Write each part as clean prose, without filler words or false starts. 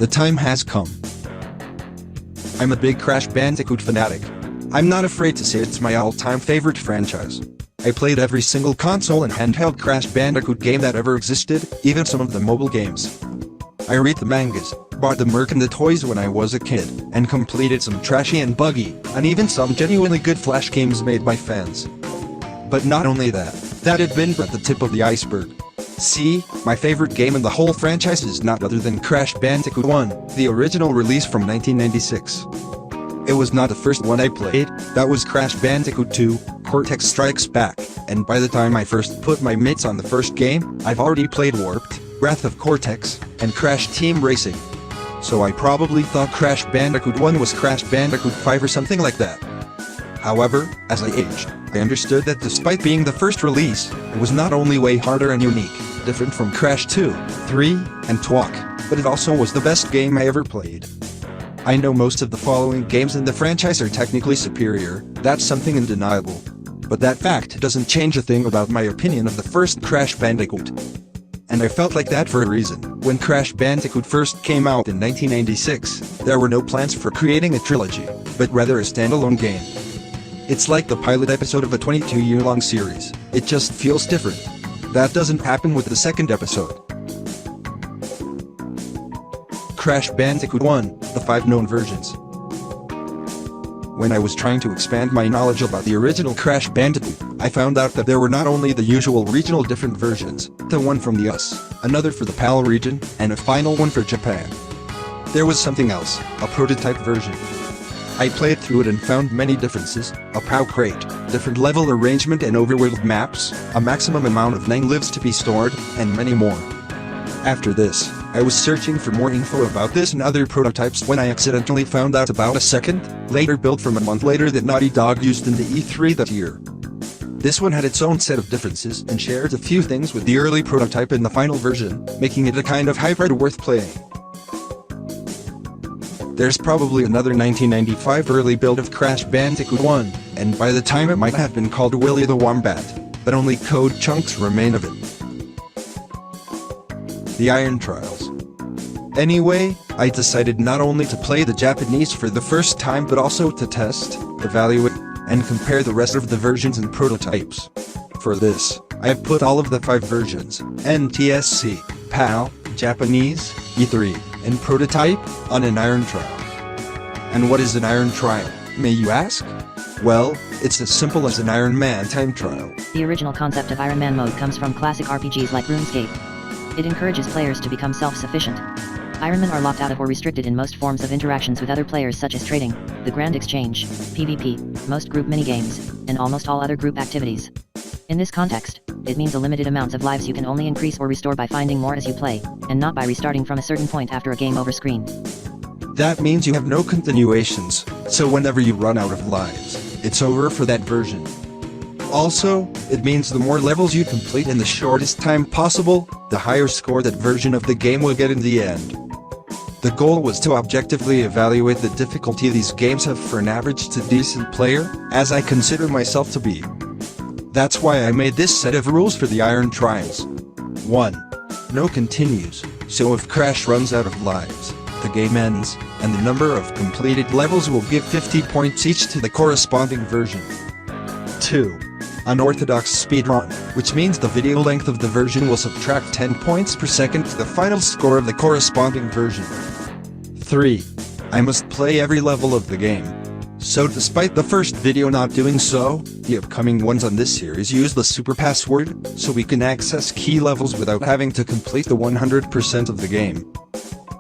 The time has come. I'm a big Crash Bandicoot fanatic. I'm not afraid to say it's my all-time favorite franchise. I played every single console and handheld Crash Bandicoot game that ever existed, even some of the mobile games. I read the mangas, bought the merch and the toys when I was a kid, and completed some trashy and buggy, and even some genuinely good Flash games made by fans. But not only that had been but the tip of the iceberg. See, my favorite game in the whole franchise is not other than Crash Bandicoot 1, the original release from 1996. It was not the first one I played, that was Crash Bandicoot 2, Cortex Strikes Back, and by the time I first put my mitts on the first game, I've already played Warped, Wrath of Cortex, and Crash Team Racing. So I probably thought Crash Bandicoot 1 was Crash Bandicoot 5 or something like that. However, as I aged, I understood that despite being the first release, it was not only way harder and unique, different from Crash 2, 3, and Twok, but it also was the best game I ever played. I know most of the following games in the franchise are technically superior, that's something undeniable. But that fact doesn't change a thing about my opinion of the first Crash Bandicoot. And I felt like that for a reason. When Crash Bandicoot first came out in 1996, there were no plans for creating a trilogy, but rather a standalone game. It's like the pilot episode of a 22-year-long series, it just feels different. That doesn't happen with the second episode. Crash Bandicoot 1, the 5 known versions. When I was trying to expand my knowledge about the original Crash Bandicoot, I found out that there were not only the usual regional different versions, the one from the US, another for the PAL region, and a final one for Japan. There was something else, a prototype version. I played through it and found many differences, a POW crate, different level arrangement and overworld maps, a maximum amount of 9 lives to be stored, and many more. After this, I was searching for more info about this and other prototypes when I accidentally found out about a second, later build from a month later that Naughty Dog used in the E3 that year. This one had its own set of differences and shared a few things with the early prototype in the final version, making it a kind of hybrid worth playing. There's probably another 1995 early build of Crash Bandicoot 1, and by the time it might have been called Willy the Wombat, but only code chunks remain of it. The Iron Trials. Anyway, I decided not only to play the Japanese for the first time but also to test, evaluate, and compare the rest of the versions and prototypes. For this, I have put all of the 5 versions, NTSC, PAL, Japanese, E3, and Prototype, on an Iron Trial. And what is an Iron Trial, may you ask? Well, it's as simple as an Iron Man time trial. The original concept of Iron Man mode comes from classic RPGs like RuneScape. It encourages players to become self-sufficient. Ironmen are locked out of or restricted in most forms of interactions with other players such as trading, the Grand Exchange, PvP, most group minigames, and almost all other group activities. In this context, it means a limited amount of lives you can only increase or restore by finding more as you play, and not by restarting from a certain point after a game over screen. That means you have no continuations, so whenever you run out of lives, it's over for that version. Also, it means the more levels you complete in the shortest time possible, the higher score that version of the game will get in the end. The goal was to objectively evaluate the difficulty these games have for an average to decent player, as I consider myself to be. That's why I made this set of rules for the Iron Trials. 1. No continues, so if Crash runs out of lives, the game ends, and the number of completed levels will give 50 points each to the corresponding version. 2. Unorthodox speedrun, which means the video length of the version will subtract 10 points per second to the final score of the corresponding version. 3. I must play every level of the game. So despite the first video not doing so, the upcoming ones on this series use the super password, so we can access key levels without having to complete the 100% of the game.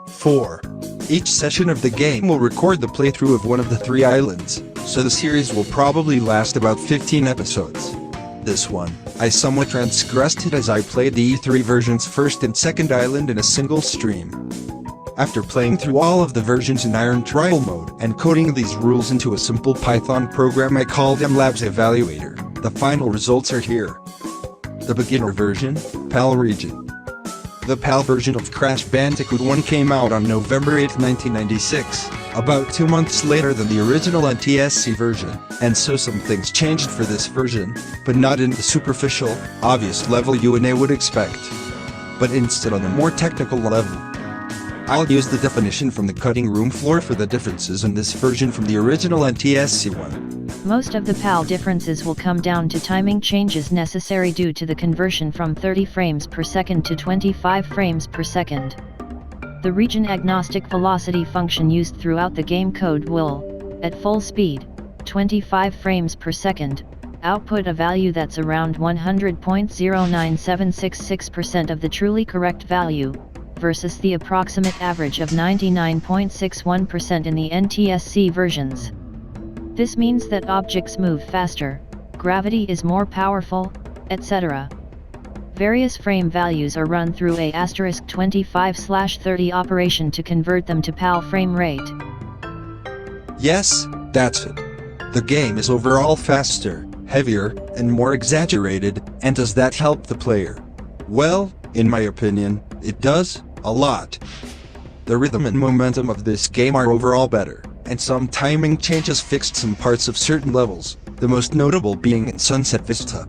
4. Each session of the game will record the playthrough of one of the 3 islands, so the series will probably last about 15 episodes. This one, I somewhat transgressed it as I played the E3 version's first and second island in a single stream. After playing through all of the versions in Iron Trial mode and coding these rules into a simple Python program I called MLabs Evaluator, the final results are here. The beginner version, PAL region. The PAL version of Crash Bandicoot 1 came out on November 8, 1996, about 2 months later than the original NTSC version, and so some things changed for this version, but not in the superficial, obvious level you and I would expect, but instead on a more technical level. I'll use the definition from the cutting room floor for the differences in this version from the original NTSC one. Most of the PAL differences will come down to timing changes necessary due to the conversion from 30 frames per second to 25 frames per second. The region-agnostic velocity function used throughout the game code will, at full speed, 25 frames per second, output a value that's around 100.09766% of the truly correct value, versus the approximate average of 99.61% in the NTSC versions. This means that objects move faster, gravity is more powerful, etc. Various frame values are run through a *25/30 operation to convert them to PAL frame rate. Yes, that's it. The game is overall faster, heavier, and more exaggerated, and does that help the player? Well, in my opinion, it does, a lot. The rhythm and momentum of this game are overall better, and some timing changes fixed some parts of certain levels, the most notable being in Sunset Vista.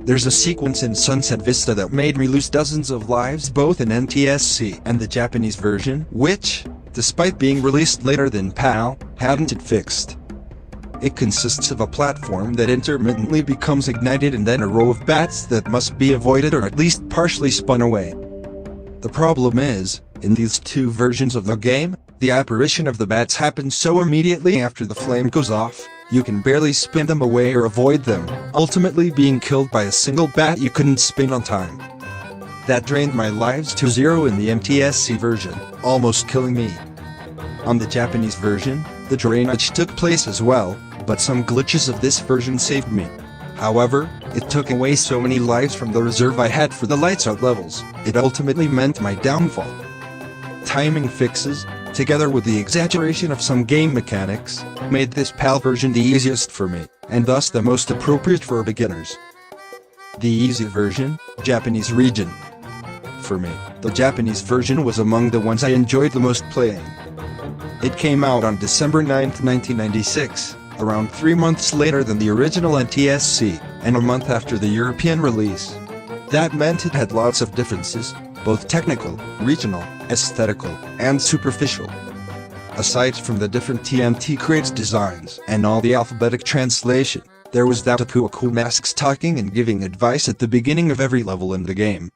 There's a sequence in Sunset Vista that made me lose dozens of lives both in NTSC and the Japanese version, which, despite being released later than PAL, hadn't it fixed. It consists of a platform that intermittently becomes ignited and then a row of bats that must be avoided or at least partially spun away. The problem is, in these two versions of the game, the apparition of the bats happens so immediately after the flame goes off, you can barely spin them away or avoid them, ultimately being killed by a single bat you couldn't spin on time. That drained my lives to 0 in the NTSC version, almost killing me. On the Japanese version, the drainage took place as well, but some glitches of this version saved me. However, it took away so many lives from the reserve I had for the lights out levels, it ultimately meant my downfall. Timing fixes, together with the exaggeration of some game mechanics, made this PAL version the easiest for me, and thus the most appropriate for beginners. The easy version, Japanese region. For me, the Japanese version was among the ones I enjoyed the most playing. It came out on December 9, 1996, around 3 months later than the original NTSC, and a month after the European release. That meant it had lots of differences, both technical, regional, aesthetical, and superficial. Aside from the different TNT crates designs and all the alphabetic translation, there was that Otaku masks talking and giving advice at the beginning of every level in the game.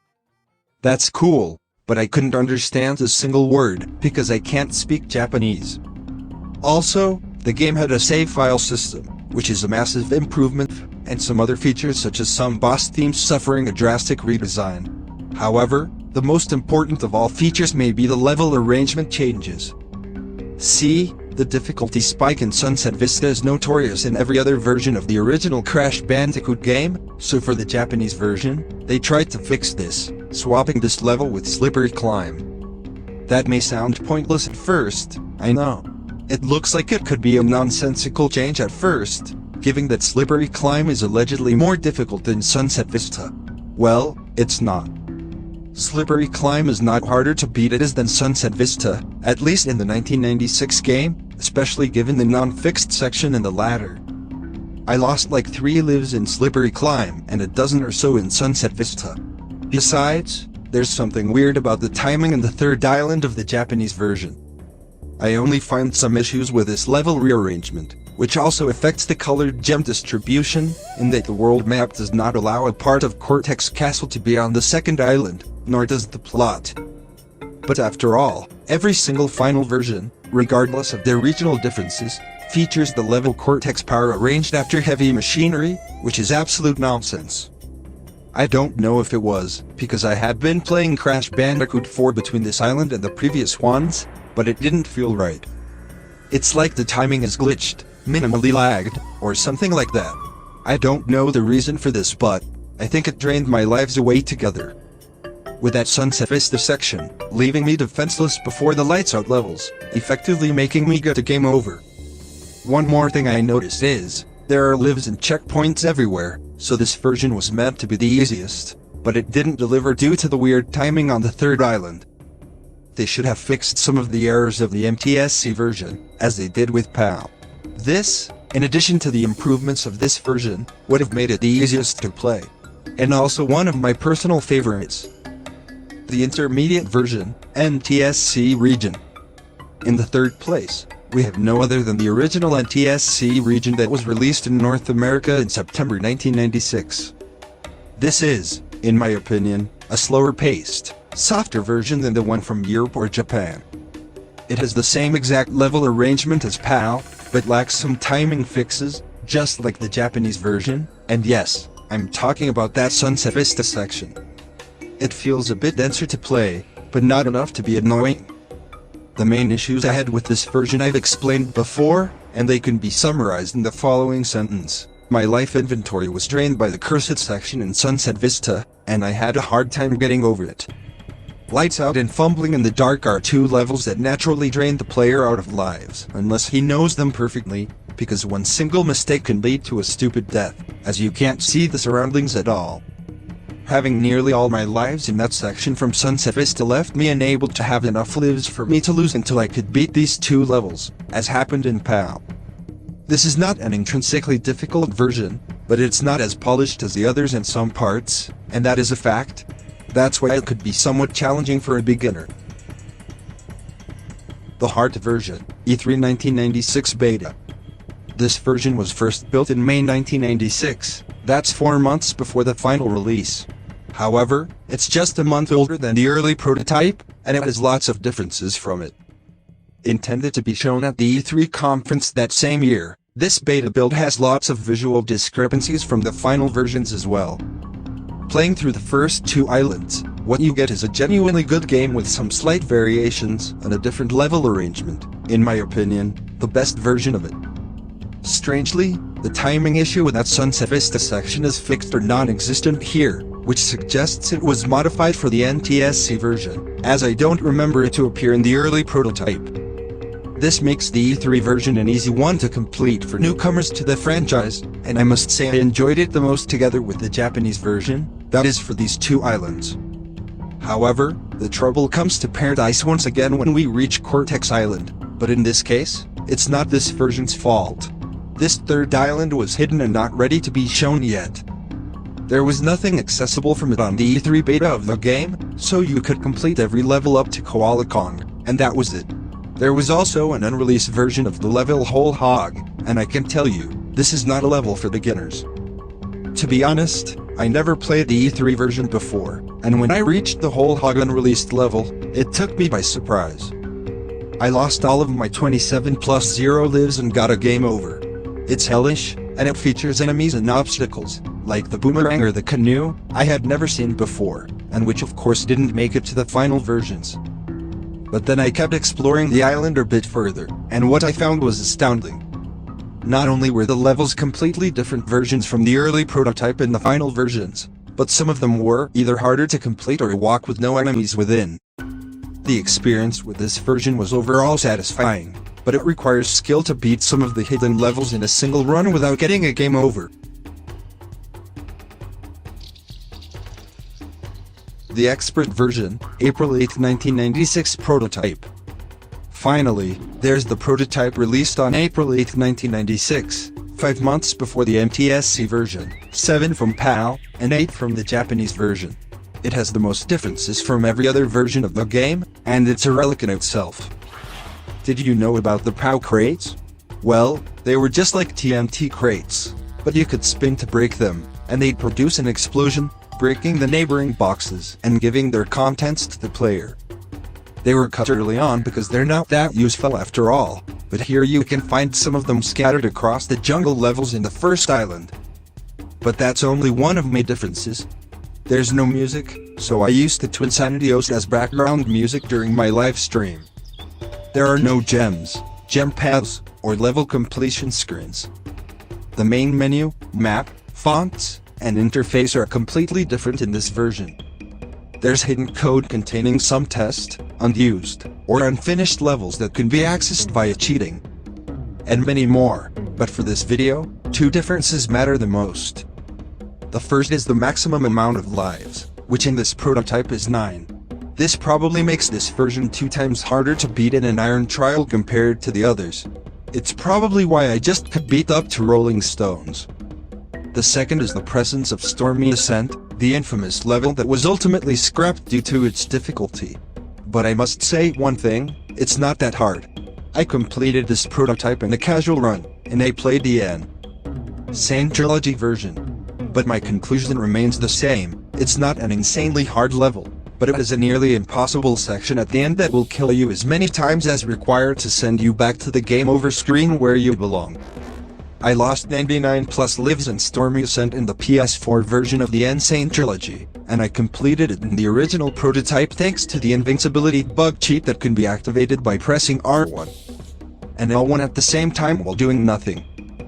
That's cool, but I couldn't understand a single word because I can't speak Japanese. Also, the game had a save file system, which is a massive improvement, and some other features such as some boss themes suffering a drastic redesign. However, the most important of all features may be the level arrangement changes. See, the difficulty spike in Sunset Vista is notorious in every other version of the original Crash Bandicoot game, so for the Japanese version, they tried to fix this, swapping this level with Slippery Climb. That may sound pointless at first, I know. It looks like it could be a nonsensical change at first, given that Slippery Climb is allegedly more difficult than Sunset Vista. Well, it's not. Slippery Climb is not harder to beat it is than Sunset Vista, at least in the 1996 game, especially given the non-fixed section in the latter. I lost like 3 lives in Slippery Climb and a dozen or so in Sunset Vista. Besides, there's something weird about the timing in the third island of the Japanese version. I only find some issues with this level rearrangement, which also affects the colored gem distribution, in that the world map does not allow a part of Cortex Castle to be on the second island, nor does the plot. But after all, every single final version, regardless of their regional differences, features the level Cortex power arranged after heavy machinery, which is absolute nonsense. I don't know if it was, because I had been playing Crash Bandicoot 4 between this island and the previous ones, but it didn't feel right. It's like the timing is glitched, minimally lagged, or something like that. I don't know the reason for this, but I think it drained my lives away together. With that Sunset Vista section, leaving me defenseless before the lights out levels, effectively making me get a game over. One more thing I noticed is, there are lives and checkpoints everywhere, so this version was meant to be the easiest, but it didn't deliver due to the weird timing on the third island. They should have fixed some of the errors of the NTSC version, as they did with PAL. This, in addition to the improvements of this version, would have made it the easiest to play. And also one of my personal favorites. the intermediate version, NTSC region. In the third place, we have no other than the original NTSC region that was released in North America in September 1996. This is, in my opinion, a slower-paced, softer version than the one from Europe or Japan. It has the same exact level arrangement as PAL, but lacks some timing fixes, just like the Japanese version, and yes, I'm talking about that Sunset Vista section. It feels a bit denser to play, but not enough to be annoying. The main issues I had with this version I've explained before, and they can be summarized in the following sentence. My life inventory was drained by the cursed section in Sunset Vista, and I had a hard time getting over it. Lights Out and Fumbling in the Dark are two levels that naturally drain the player out of lives, unless he knows them perfectly, because one single mistake can lead to a stupid death, as you can't see the surroundings at all. Having nearly all my lives in that section from Sunset Vista left me unable to have enough lives for me to lose until I could beat these two levels, as happened in PAL. This is not an intrinsically difficult version, but it's not as polished as the others in some parts, and that is a fact. That's why it could be somewhat challenging for a beginner. The Heart version, E3 1996 Beta. This version was first built in May 1996, that's 4 months before the final release. However, it's just a month older than the early prototype, and it has lots of differences from it. Intended to be shown at the E3 conference that same year, this beta build has lots of visual discrepancies from the final versions as well. Playing through the first 2 islands, what you get is a genuinely good game with some slight variations and a different level arrangement, in my opinion, the best version of it. Strangely, the timing issue with that Sunset Vista section is fixed or non-existent here, which suggests it was modified for the NTSC version, as I don't remember it to appear in the early prototype. This makes the E3 version an easy one to complete for newcomers to the franchise, and I must say I enjoyed it the most together with the Japanese version, that is for these 2 islands. However, the trouble comes to Paradise once again when we reach Cortex Island, but in this case, it's not this version's fault. This third island was hidden and not ready to be shown yet. There was nothing accessible from it on the E3 beta of the game, so you could complete every level up to Koala Kong, and that was it. There was also an unreleased version of the level Whole Hog, and I can tell you, this is not a level for beginners. To be honest, I never played the E3 version before, and when I reached the Whole Hog unreleased level, it took me by surprise. I lost all of my 27+0 lives and got a game over. It's hellish, and it features enemies and obstacles, like the boomerang or the canoe, I had never seen before, and which of course didn't make it to the final versions. But then I kept exploring the island a bit further, and what I found was astounding. Not only were the levels completely different versions from the early prototype and the final versions, but some of them were either harder to complete or walk with no enemies within. The experience with this version was overall satisfying, but it requires skill to beat some of the hidden levels in a single run without getting a game over. The Expert version, April 8, 1996 prototype. Finally, there's the prototype released on April 8, 1996, 5 months before the NTSC version, 7 from PAL, and 8 from the Japanese version. It has the most differences from every other version of the game, and it's a relic in itself. Did you know about the POW crates? Well, they were just like TNT crates, but you could spin to break them, and they'd produce an explosion, breaking the neighboring boxes and giving their contents to the player. They were cut early on because they're not that useful after all, but here you can find some of them scattered across the jungle levels in the first island. But that's only one of my differences. There's no music, so I used the Twinsanitios as background music during my live stream. There are no gems, gem paths, or level completion screens. The main menu, map, fonts, and interface are completely different in this version. There's hidden code containing some test, unused, or unfinished levels that can be accessed via cheating. And many more, but for this video, 2 differences matter the most. The first is the maximum amount of lives, which in this prototype is 9. This probably makes this version 2 times harder to beat in an iron trial compared to the others. It's probably why I just could beat up to Rolling Stones. The second is the presence of Stormy Ascent, the infamous level that was ultimately scrapped due to its difficulty. But I must say one thing, it's not that hard. I completed this prototype in a casual run, and I played the Insane Trilogy version. But my conclusion remains the same, it's not an insanely hard level, but it is a nearly impossible section at the end that will kill you as many times as required to send you back to the game over screen where you belong. I lost 99 plus lives in Stormy Ascent in the PS4 version of the Insane Trilogy, and I completed it in the original prototype thanks to the invincibility bug cheat that can be activated by pressing R1 and L1 at the same time while doing nothing.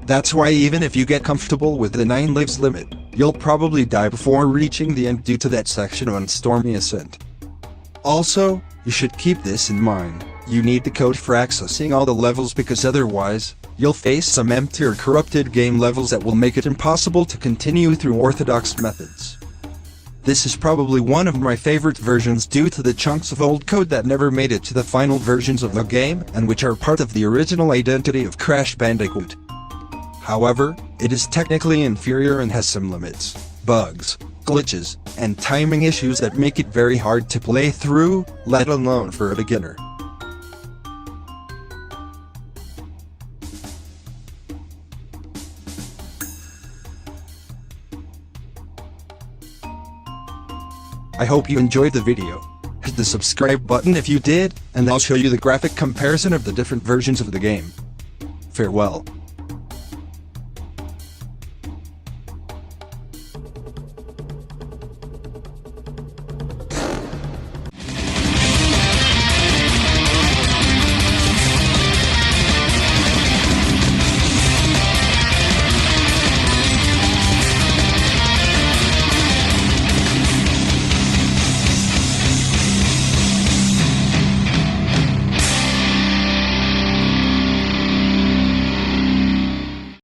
That's why even if you get comfortable with the 9 lives limit, you'll probably die before reaching the end due to that section on Stormy Ascent. Also, you should keep this in mind, you need the code for accessing all the levels because otherwise, you'll face some empty or corrupted game levels that will make it impossible to continue through orthodox methods. This is probably one of my favorite versions due to the chunks of old code that never made it to the final versions of the game and which are part of the original identity of Crash Bandicoot. However, it is technically inferior and has some limits, bugs, glitches, and timing issues that make it very hard to play through, let alone for a beginner. I hope you enjoyed the video. Hit the subscribe button if you did, and I'll show you the graphic comparison of the different versions of the game. Farewell.